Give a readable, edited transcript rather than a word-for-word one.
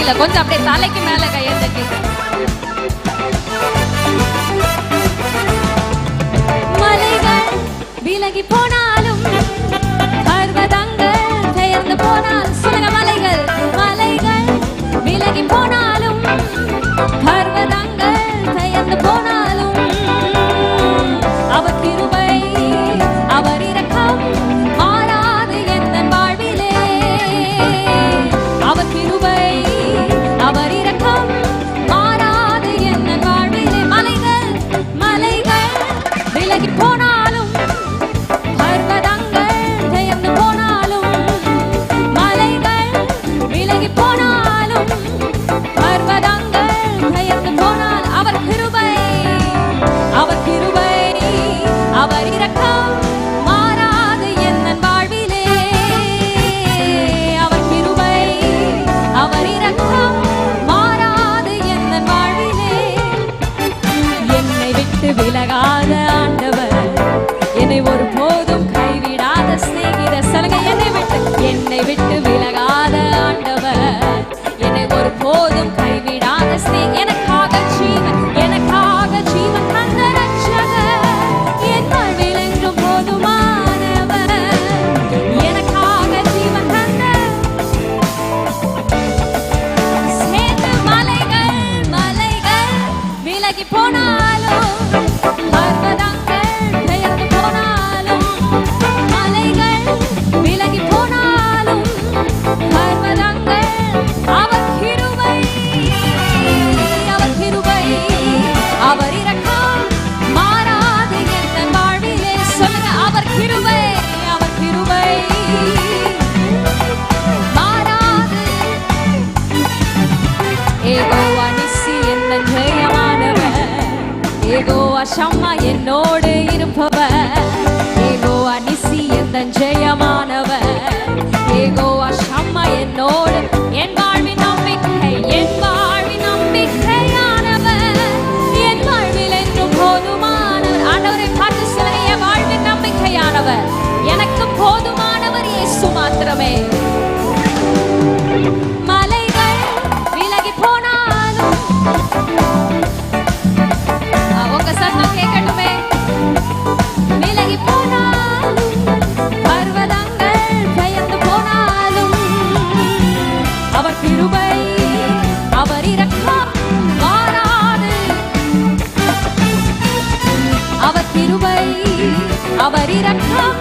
முடியல, கொஞ்சம் அப்படியே தலைக்கு மேல கையை தட்டி. மலைகள் விலகி போனாலும் பர்வதங்கள் பெயர்ந்து போனாலும், சொல்லுங்க மலைகள், மலைகள் விலகி போனாலும் பர்வதங்கள் பெயர்ந்து போனாலும் அவர் கிருபை அவர் இரக்கம் மாறாது என் வாழ்விலே. அவர் கிருபை அவர் இரக்கம் மாறாது என் வாழ்விலே. மலைகள் மலைகள் விலகி போனாலும் பர்வதங்கள் பெயர்ந்து போனாலும், மலைகள் விலகி போனாலும் பர்வதங்கள் பெயர்ந்து போனால் அவர் கிருபை அவர் கிருபை அவர் இரக்கம் மாறாது என் வாழ்விலே. அவர் கிருபை அவர் இரக்கம் மாறாது என் வாழ்விலே. என்னை விட்டு விலகாத ஆண்டவர், என்னை ஒரு போதும் கைவிடாத சிநேகிதர். சொல்லுங்க, என்னை விட்டு விலகாத ஆண்டவர், என்னை ஒரு போதும் கைவிடாத சிநேகிதர். எனக்காக ஜீவன் தந்த ரட்சகர், என் வாழ்வில் என்றும் போதுமானவர். எனக்காக ஜீவன் தந்த சேர்ந்து மலைகள் மலைகள் விலகி போனாலும் பர்வதங்கள் பெயர்ந்து போனாலும், மலைகள் விலகி போனாலும் பர்வதங்கள் அவர் கிருபை அவர் இரக்கம் மாறாது என் வாழ்விலே. சொல்லுங்க, அவர் கிருபை மாறாது. யெகோவா நிசி என் ஜெயமானவர், யெகோவா ஷம்மா என்னோடு இருப்பவர். யெகோவா நிசி என் ஜெயமானவர், யெகோவா ஷம்மா என்னோடு. என் வாழ்வின் நம்பிக்கை என் வாழ்வின் நம்பிக்கையானவர், என் வாழ்வில் என்றும் போதுமானவர். ஆண்டவரை பார்த்து சொல்லுங்க, என் வாழ்வின் நம்பிக்கையானவர், எனக்கு போதுமானவர் இயேசு மாத்திரமே. மலைகள் விலகி போனாலும், உங்க சத்தம் கேட்கட்டுமே. விலகி போனாலும் பர்வதங்கள் பெயர்ந்து போனாலும் அவர் கிருபை அவர் இரக்கம் மாறாது. அவர் கிருபை அவர் இரக்கம்